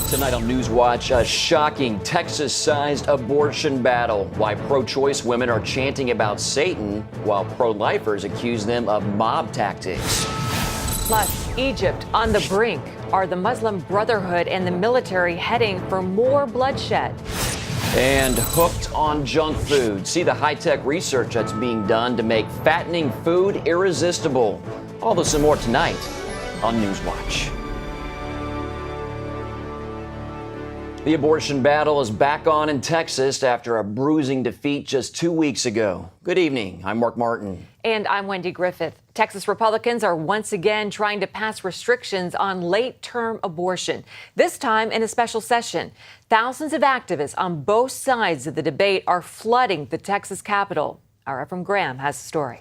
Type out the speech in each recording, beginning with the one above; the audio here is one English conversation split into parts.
Tonight on NewsWatch, a shocking Texas-sized abortion battle. Why pro-choice women are chanting about Satan while pro-lifers accuse them of mob tactics. Plus, Egypt on the brink. Are the Muslim Brotherhood and the military heading for more bloodshed? And hooked on junk food. See the high-tech research that's being done to make fattening food irresistible. All this and more tonight on NewsWatch. The abortion battle is back on in Texas after a bruising defeat just 2 weeks ago. Good evening. I'm Mark Martin. And I'm Wendy Griffith. Texas Republicans are once again trying to pass restrictions on late-term abortion, this time in a special session. Thousands of activists on both sides of the debate are flooding the Texas Capitol. Our Ephraim Graham has the story.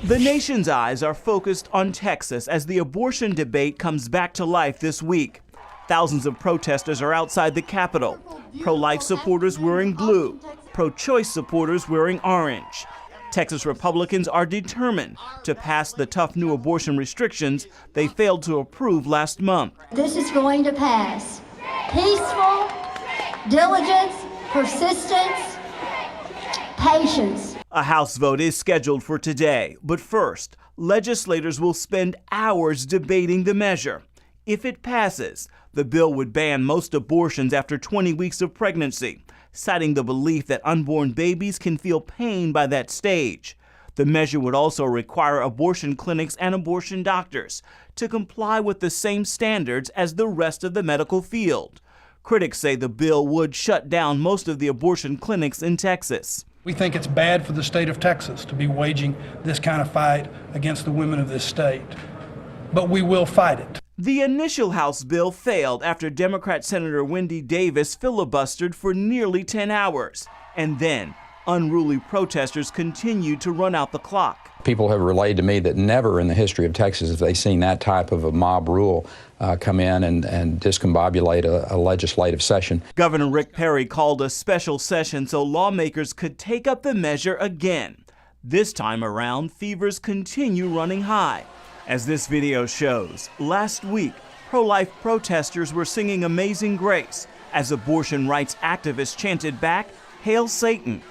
The nation's eyes are focused on Texas as the abortion debate comes back to life this week. Thousands of protesters are outside the Capitol. Pro-life supporters wearing blue, pro-choice supporters wearing orange. Texas Republicans are determined to pass the tough new abortion restrictions they failed to approve last month. This is going to pass. Peaceful, diligence, persistence, patience. A House vote is scheduled for today, but first, legislators will spend hours debating the measure. If it passes, the bill would ban most abortions after 20 weeks of pregnancy, citing the belief that unborn babies can feel pain by that stage. The measure would also require abortion clinics and abortion doctors to comply with the same standards as the rest of the medical field. Critics say the bill would shut down most of the abortion clinics in Texas. We think it's bad for the state of Texas to be waging this kind of fight against the women of this state, but we will fight it. The initial House bill failed after Democrat Senator Wendy Davis filibustered for nearly 10 hours. And then, unruly protesters continued to run out the clock. People have relayed to me that never in the history of Texas have they seen that type of a mob rule come in and discombobulate a legislative session. Governor Rick Perry called a special session so lawmakers could take up the measure again. This time around, fevers continue running high. As this video shows, last week, pro-life protesters were singing Amazing Grace as abortion rights activists chanted back, "Hail Satan."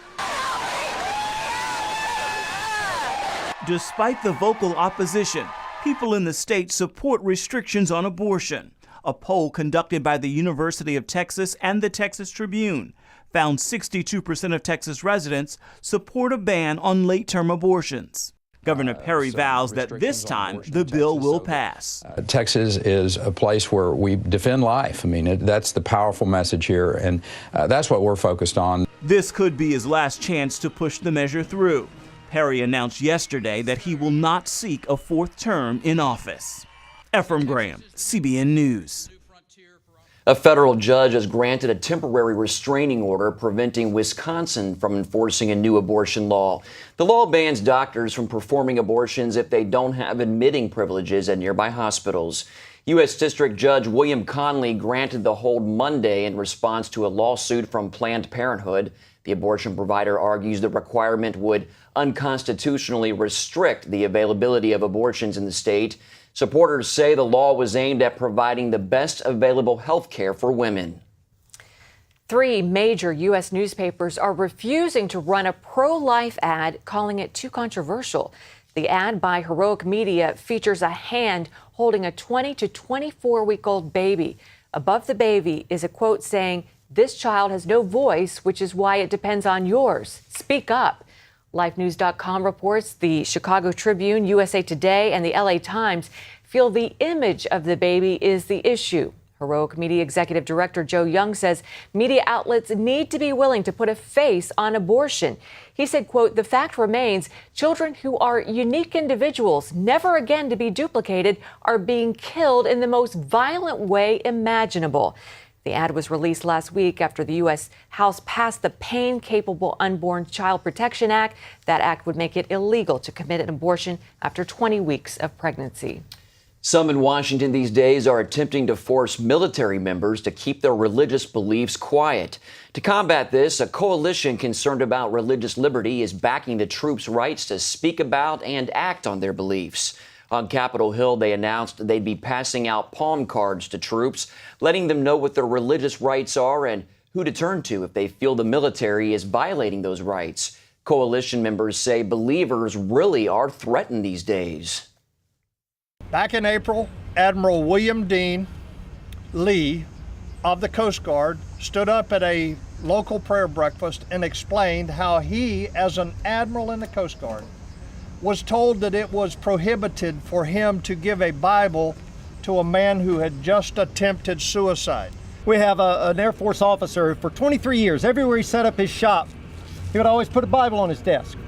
Despite the vocal opposition, people in the state support restrictions on abortion. A poll conducted by the University of Texas and the Texas Tribune found 62% of Texas residents support a ban on late-term abortions. Governor Perry vows that this time the bill will pass. Texas is a place where we defend life. I mean, that's the powerful message here, and that's what we're focused on. This could be his last chance to push the measure through. Perry announced yesterday that he will not seek a fourth term in office. Ephraim Graham, CBN News. A federal judge has granted a temporary restraining order preventing Wisconsin from enforcing a new abortion law. The law bans doctors from performing abortions if they don't have admitting privileges at nearby hospitals. U.S. District Judge William Conley granted the hold Monday in response to a lawsuit from Planned Parenthood. The abortion provider argues the requirement would unconstitutionally restrict the availability of abortions in the state. Supporters say the law was aimed at providing the best available health care for women. 3 major U.S. newspapers are refusing to run a pro-life ad, calling it too controversial. The ad by Heroic Media features a hand holding a 20 to 24-week-old baby. Above the baby is a quote saying, "This child has no voice, which is why it depends on yours. Speak up." LifeNews.com reports the Chicago Tribune, USA Today, and the LA Times feel the image of the baby is the issue. Heroic Media Executive Director Joe Young says media outlets need to be willing to put a face on abortion. He said, quote, "The fact remains children who are unique individuals, never again to be duplicated, are being killed in the most violent way imaginable." The ad was released last week after the U.S. House passed the Pain-Capable Unborn Child Protection Act. That act would make it illegal to commit an abortion after 20 weeks of pregnancy. Some in Washington these days are attempting to force military members to keep their religious beliefs quiet. To combat this, a coalition concerned about religious liberty is backing the troops' rights to speak about and act on their beliefs. On Capitol Hill, they announced they'd be passing out palm cards to troops, letting them know what their religious rights are and who to turn to if they feel the military is violating those rights. Coalition members say believers really are threatened these days. Back in April, Admiral William Dean Lee of the Coast Guard stood up at a local prayer breakfast and explained how he, as an admiral in the Coast Guard, was told that it was prohibited for him to give a Bible to a man who had just attempted suicide. We have an Air Force officer for 23 years. Everywhere he set up his shop, he would always put a Bible on his desk.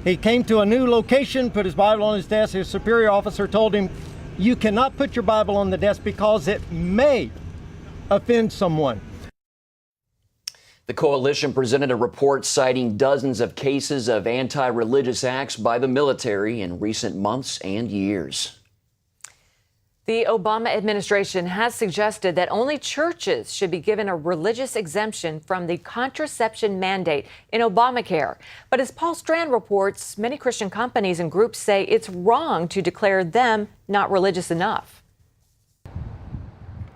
He came to a new location, put his Bible on his desk. His superior officer told him, "You cannot put your Bible on the desk because it may offend someone." The coalition presented a report citing dozens of cases of anti-religious acts by the military in recent months and years. The Obama administration has suggested that only churches should be given a religious exemption from the contraception mandate in Obamacare. But as Paul Strand reports, many Christian companies and groups say it's wrong to declare them not religious enough.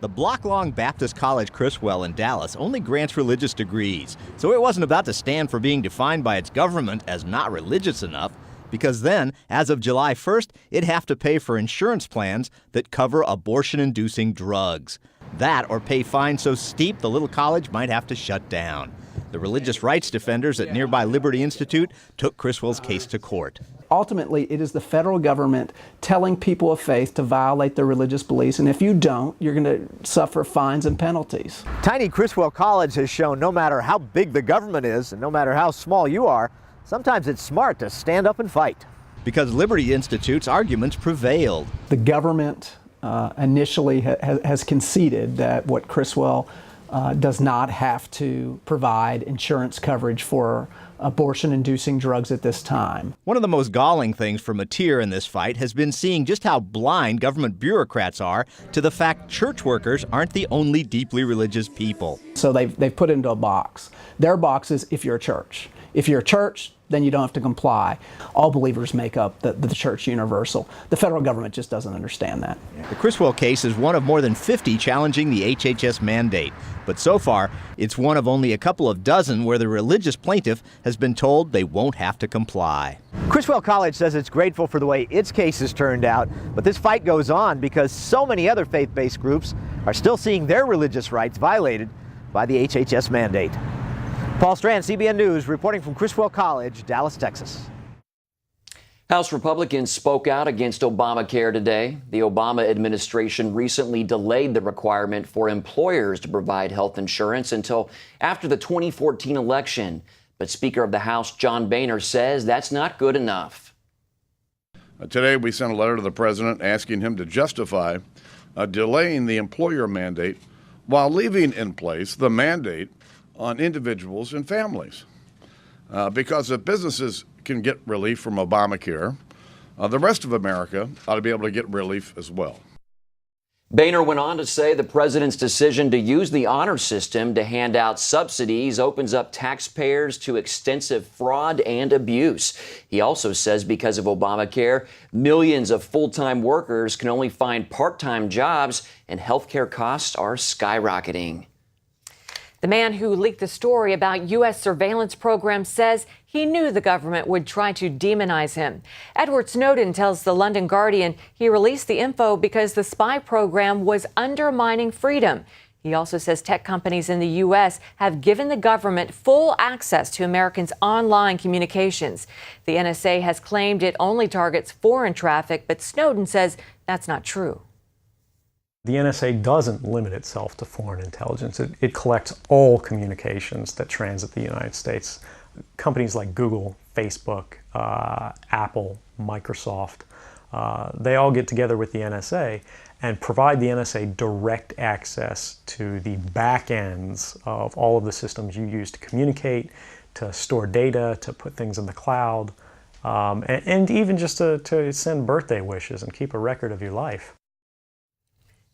The block-long Baptist College Criswell in Dallas only grants religious degrees, so it wasn't about to stand for being defined by its government as not religious enough, because then, as of July 1st, it'd have to pay for insurance plans that cover abortion-inducing drugs. That or pay fines so steep the little college might have to shut down. The religious rights defenders at nearby Liberty Institute took Criswell's case to court. Ultimately, it is the federal government telling people of faith to violate their religious beliefs, and if you don't, you're going to suffer fines and penalties. Tiny Criswell College has shown no matter how big the government is and no matter how small you are, sometimes it's smart to stand up and fight. Because Liberty Institute's arguments prevailed. The government initially has conceded that what Criswell does not have to provide insurance coverage for abortion-inducing drugs at this time. One of the most galling things for Mateer in this fight has been seeing just how blind government bureaucrats are to the fact church workers aren't the only deeply religious people. So they've put it into a box. Their box is if you're a church. If you're a church, then you don't have to comply. All believers make up the church universal. The federal government just doesn't understand that. The Criswell case is one of more than 50 challenging the HHS mandate. But so far, it's one of only a couple of dozen where the religious plaintiff has been told they won't have to comply. Criswell College says it's grateful for the way its case has turned out, but this fight goes on because so many other faith-based groups are still seeing their religious rights violated by the HHS mandate. Paul Strand, CBN News, reporting from Criswell College, Dallas, Texas. House Republicans spoke out against Obamacare today. The Obama administration recently delayed the requirement for employers to provide health insurance until after the 2014 election. But Speaker of the House John Boehner says that's not good enough. Today we sent a letter to the president asking him to justify delaying the employer mandate while leaving in place the mandate on individuals and families. Because if businesses can get relief from Obamacare, the rest of America ought to be able to get relief as well. Boehner went on to say the president's decision to use the honor system to hand out subsidies opens up taxpayers to extensive fraud and abuse. He also says because of Obamacare, millions of full-time workers can only find part-time jobs and healthcare costs are skyrocketing. The man who leaked the story about U.S. surveillance programs says he knew the government would try to demonize him. Edward Snowden tells the London Guardian he released the info because the spy program was undermining freedom. He also says tech companies in the U.S. have given the government full access to Americans' online communications. The NSA has claimed it only targets foreign traffic, but Snowden says that's not true. The NSA doesn't limit itself to foreign intelligence. It collects all communications that transit the United States. Companies like Google, Facebook, Apple, Microsoft, they all get together with the NSA and provide the NSA direct access to the back ends of all of the systems you use to communicate, to store data, to put things in the cloud, and even just to send birthday wishes and keep a record of your life.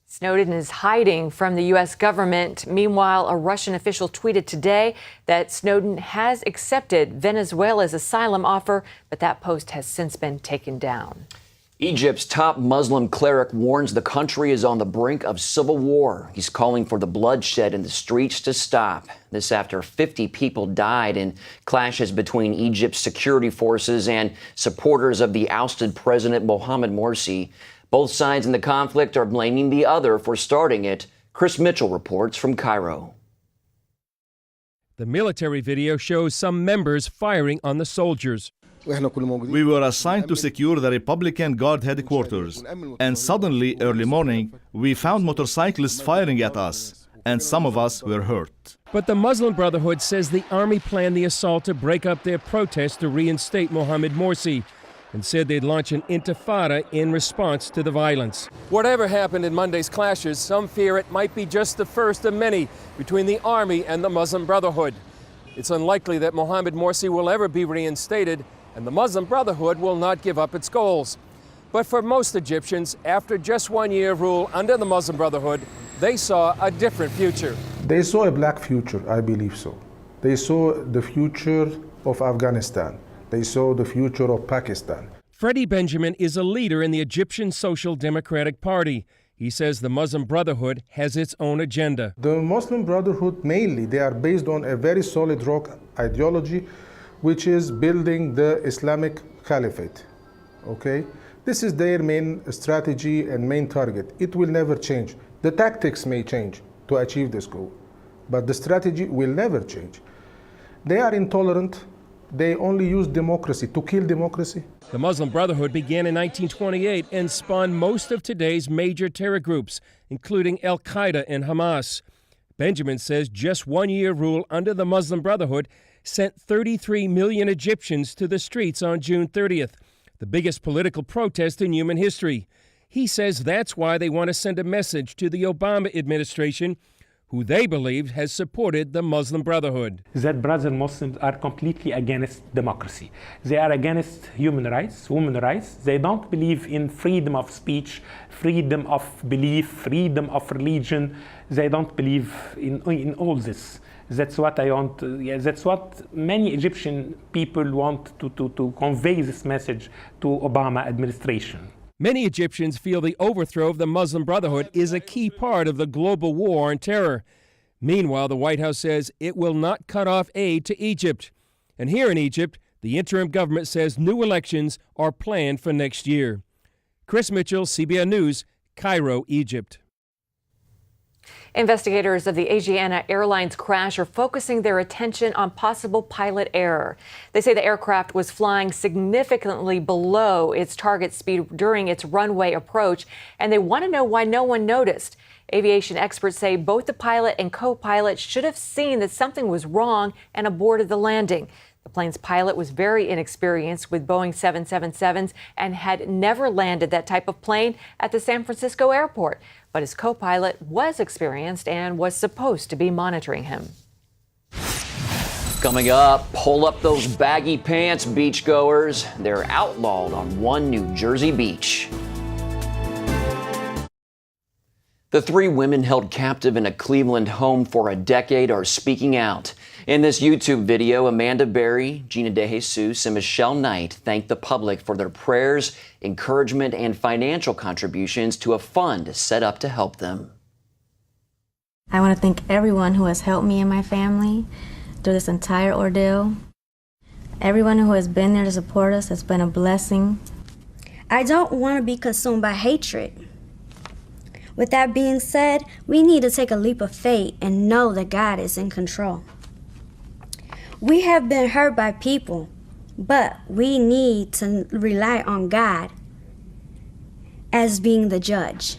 Snowden is hiding from the U.S. government. Meanwhile, a Russian official tweeted today that Snowden has accepted Venezuela's asylum offer, but that post has since been taken down. Egypt's top Muslim cleric warns the country is on the brink of civil war. He's calling for the bloodshed in the streets to stop. This after 50 people died in clashes between Egypt's security forces and supporters of the ousted President Mohamed Morsi. Both sides in the conflict are blaming the other for starting it. Chris Mitchell reports from Cairo. The military video shows some members firing on the soldiers. We were assigned to secure the Republican Guard headquarters, and suddenly, early morning, we found motorcyclists firing at us, and some of us were hurt. But the Muslim Brotherhood says the army planned the assault to break up their protest to reinstate Mohamed Morsi, and said they'd launch an intifada in response to the violence. Whatever happened in Monday's clashes, some fear it might be just the first of many between the army and the Muslim Brotherhood. It's unlikely that Mohamed Morsi will ever be reinstated, and the Muslim Brotherhood will not give up its goals. But for most Egyptians, after just 1 year of rule under the Muslim Brotherhood, they saw a different future. They saw a black future, I believe so. They saw the future of Afghanistan. They saw the future of Pakistan. Freddie Benjamin is a leader in the Egyptian Social Democratic Party. He says the Muslim Brotherhood has its own agenda. The Muslim Brotherhood, mainly, they are based on a very solid rock ideology, which is building the Islamic Caliphate, okay? This is their main strategy and main target. It will never change. The tactics may change to achieve this goal, but the strategy will never change. They are intolerant. They only use democracy to kill democracy. The Muslim Brotherhood began in 1928 and spawned most of today's major terror groups, including Al-Qaeda and Hamas. Benjamin says just 1 year rule under the Muslim Brotherhood sent 33 million Egyptians to the streets on June 30th, the biggest political protest in human history. He says that's why they want to send a message to the Obama administration, who they believe has supported the Muslim Brotherhood. That brother Muslims are completely against democracy. They are against human rights, women's rights. They don't believe in freedom of speech, freedom of belief, freedom of religion. They don't believe in all this. That's what I want. That's what many Egyptian people want to convey this message to Obama administration. Many Egyptians feel the overthrow of the Muslim Brotherhood is a key part of the global war on terror. Meanwhile, the White House says it will not cut off aid to Egypt. And here in Egypt, the interim government says new elections are planned for next year. Chris Mitchell, CBN News, Cairo, Egypt. Investigators of the Asiana Airlines crash are focusing their attention on possible pilot error. They say the aircraft was flying significantly below its target speed during its runway approach, and they want to know why no one noticed. Aviation experts say both the pilot and co-pilot should have seen that something was wrong and aborted the landing. The plane's pilot was very inexperienced with Boeing 777s and had never landed that type of plane at the San Francisco airport. But his co-pilot was experienced and was supposed to be monitoring him. Coming up, pull up those baggy pants, beachgoers. They're outlawed on one New Jersey beach. The 3 women held captive in a Cleveland home for a decade are speaking out. In this YouTube video, Amanda Berry, Gina DeJesus, and Michelle Knight thanked the public for their prayers, encouragement, and financial contributions to a fund set up to help them. I want to thank everyone who has helped me and my family through this entire ordeal. Everyone who has been there to support us has been a blessing. I don't want to be consumed by hatred. With that being said, we need to take a leap of faith and know that God is in control. We have been hurt by people, but we need to rely on God as being the judge.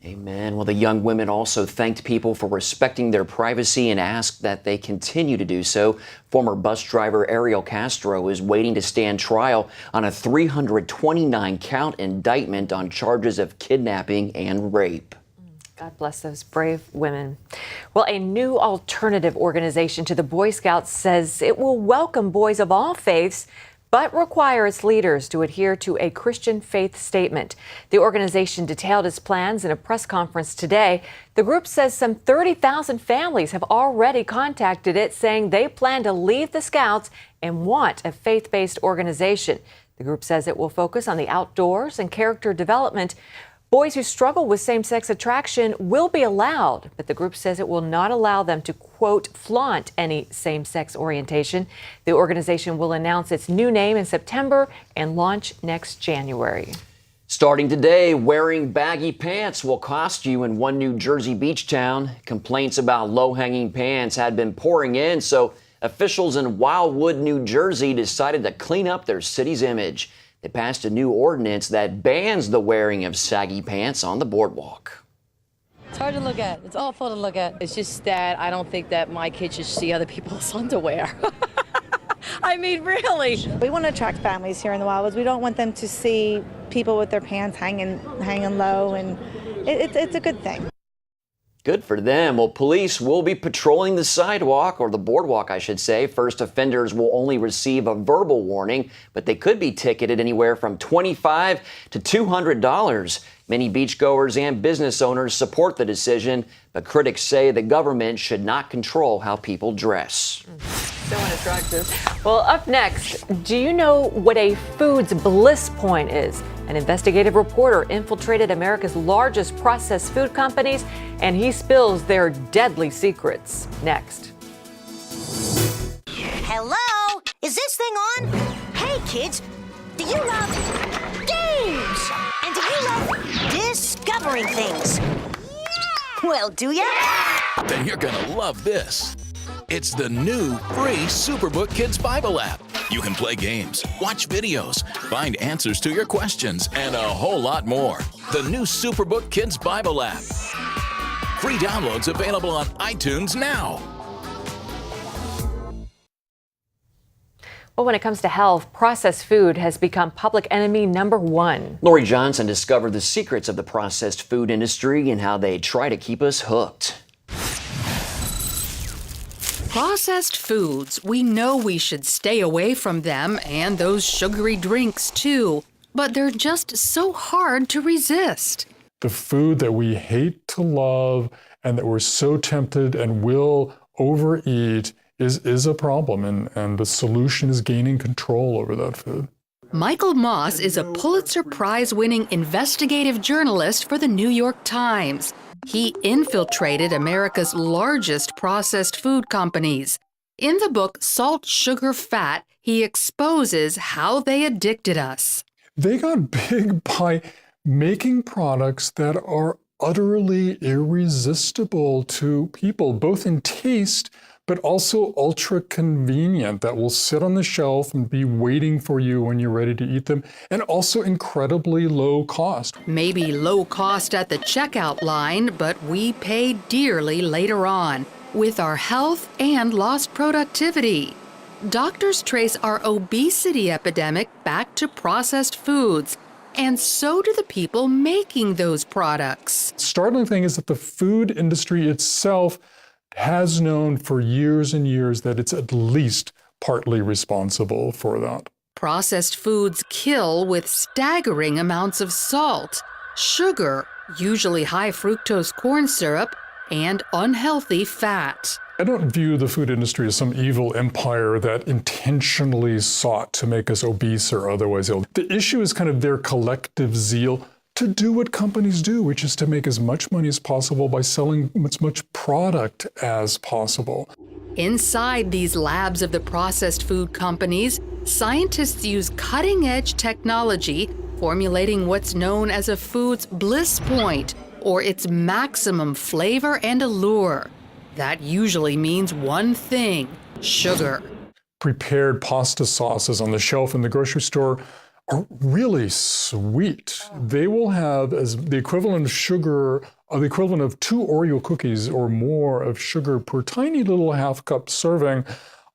Amen. Well, the young women also thanked people for respecting their privacy and asked that they continue to do so. Former bus driver Ariel Castro is waiting to stand trial on a 329-count indictment on charges of kidnapping and rape. God bless those brave women. Well, a new alternative organization to the Boy Scouts says it will welcome boys of all faiths, but require its leaders to adhere to a Christian faith statement. The organization detailed its plans in a press conference today. The group says some 30,000 families have already contacted it, saying they plan to leave the Scouts and want a faith-based organization. The group says it will focus on the outdoors and character development. Boys who struggle with same-sex attraction will be allowed, but the group says it will not allow them to, quote, flaunt any same-sex orientation. The organization will announce its new name in September and launch next January. Starting today, wearing baggy pants will cost you in one New Jersey beach town. Complaints about low-hanging pants had been pouring in, so officials in Wildwood, New Jersey decided to clean up their city's image. They passed a new ordinance that bans the wearing of saggy pants on the boardwalk. It's hard to look at. It's awful to look at. It's just that I don't think that my kids should see other people's underwear. I mean, really. We want to attract families here in the Wildwoods. We don't want them to see people with their pants hanging low, and it's a good thing. Good for them. Well, police will be patrolling the sidewalk, or the boardwalk, I should say. First offenders will only receive a verbal warning, but they could be ticketed anywhere from $25 to $200. Many beachgoers and business owners support the decision, but critics say the government should not control how people dress. So unattractive. Well, up next, do you know what a food's bliss point is? An investigative reporter infiltrated America's largest processed food companies, and he spills their deadly secrets. Next. Hello? Is this thing on? Hey, kids, do you love games? And do you love discovering things? Well, do ya? Then you're gonna love this. It's the new free Superbook Kids Bible app. You can play games, watch videos, find answers to your questions, and a whole lot more. The new Superbook Kids Bible app. Free downloads available on iTunes now. Well, when it comes to health, processed food has become public enemy number one. Lori Johnson discovered the secrets of the processed food industry and how they try to keep us hooked. Processed foods, we know we should stay away from them, and those sugary drinks too, but they're just so hard to resist. The food that we hate to love and that we're so tempted and will overeat is a problem, and the solution is gaining control over that food. Michael Moss is a Pulitzer Prize-winning investigative journalist for the New York Times. He infiltrated America's largest processed food companies. In the book Salt, Sugar, Fat, he exposes how they addicted us. They got big by making products that are utterly irresistible to people, both in taste but also ultra convenient, that will sit on the shelf and be waiting for you when you're ready to eat them, and also incredibly low cost. Maybe low cost at the checkout line, but we pay dearly later on with our health and lost productivity. Doctors trace our obesity epidemic back to processed foods, and so do the people making those products. The startling thing is that the food industry itself has known for years and years that it's at least partly responsible for that. Processed foods kill with staggering amounts of salt, sugar, usually high fructose corn syrup, and unhealthy fat. I don't view the food industry as some evil empire that intentionally sought to make us obese or otherwise ill. The issue is kind of their collective zeal to do what companies do, which is to make as much money as possible by selling as much product as possible. Inside these labs of the processed food companies, scientists use cutting-edge technology, formulating what's known as a food's bliss point, or its maximum flavor and allure. That usually means one thing: sugar. Prepared pasta sauces on the shelf in the grocery store are really sweet. They will have as the equivalent of sugar, the equivalent of 2 Oreo cookies or more of sugar per tiny little half-cup serving.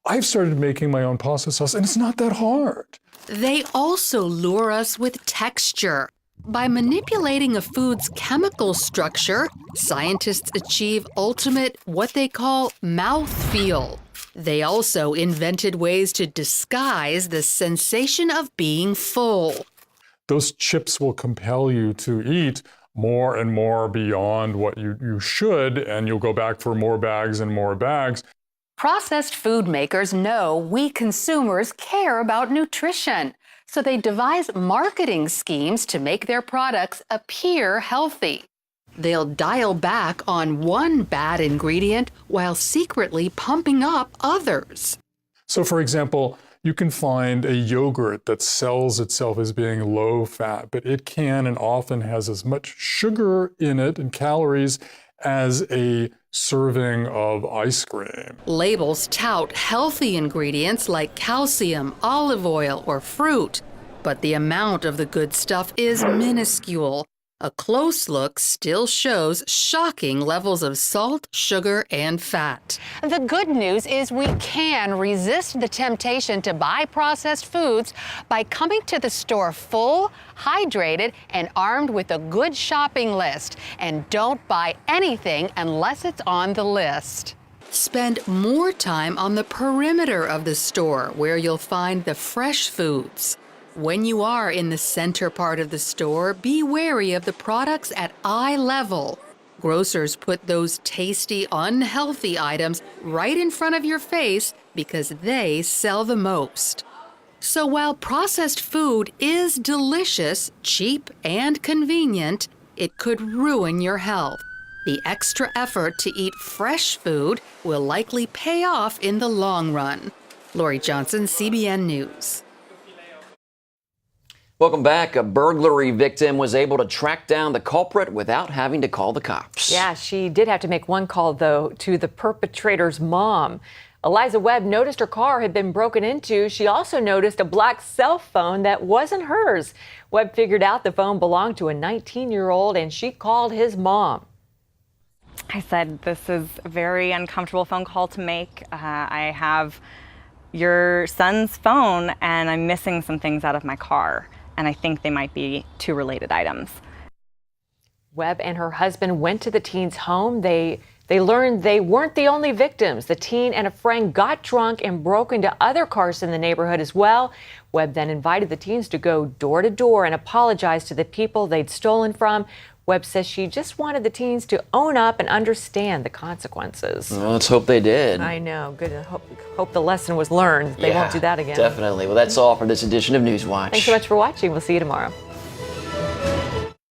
I've started making my own pasta sauce, and it's not that hard. They also lure us with texture. By manipulating a food's chemical structure, scientists achieve ultimate, what they call mouthfeel. They also invented ways to disguise the sensation of being full. Those chips will compel you to eat more and more beyond what you should, and you'll go back for more bags and more bags. Processed food makers know we consumers care about nutrition. So they devise marketing schemes to make their products appear healthy. They'll dial back on one bad ingredient while secretly pumping up others. So, for example, you can find a yogurt that sells itself as being low fat, but it can and often has as much sugar in it and calories as a serving of ice cream. Labels tout healthy ingredients like calcium, olive oil, or fruit, but the amount of the good stuff is minuscule. A close look still shows shocking levels of salt, sugar, and fat. The good news is we can resist the temptation to buy processed foods by coming to the store full, hydrated, and armed with a good shopping list. And don't buy anything unless it's on the list. Spend more time on the perimeter of the store where you'll find the fresh foods. When you are in the center part of the store, be wary of the products at eye level. Grocers put those tasty, unhealthy items right in front of your face because they sell the most. So while processed food is delicious, cheap, and convenient, it could ruin your health. The extra effort to eat fresh food will likely pay off in the long run. Lori Johnson, CBN News. Welcome back. A burglary victim was able to track down the culprit without having to call the cops. Yeah, she did have to make one call, though, to the perpetrator's mom. Eliza Webb noticed her car had been broken into. She also noticed a black cell phone that wasn't hers. Webb figured out the phone belonged to a 19-year-old, and she called his mom. I said, this is a very uncomfortable phone call to make. I have your son's phone, and I'm missing some things out of my car. And I think they might be two related items. Webb and her husband went to the teen's home. They learned they weren't the only victims. The teen and a friend got drunk and broke into other cars in the neighborhood as well. Webb then invited the teens to go door to door and apologize to the people they'd stolen from. Webb says she just wanted the teens to own up and understand the consequences. Well, let's hope they did. I know. Good. Hope the lesson was learned. They won't do that again. Definitely. Well, that's all for this edition of NewsWatch. Thanks so much for watching. We'll see you tomorrow.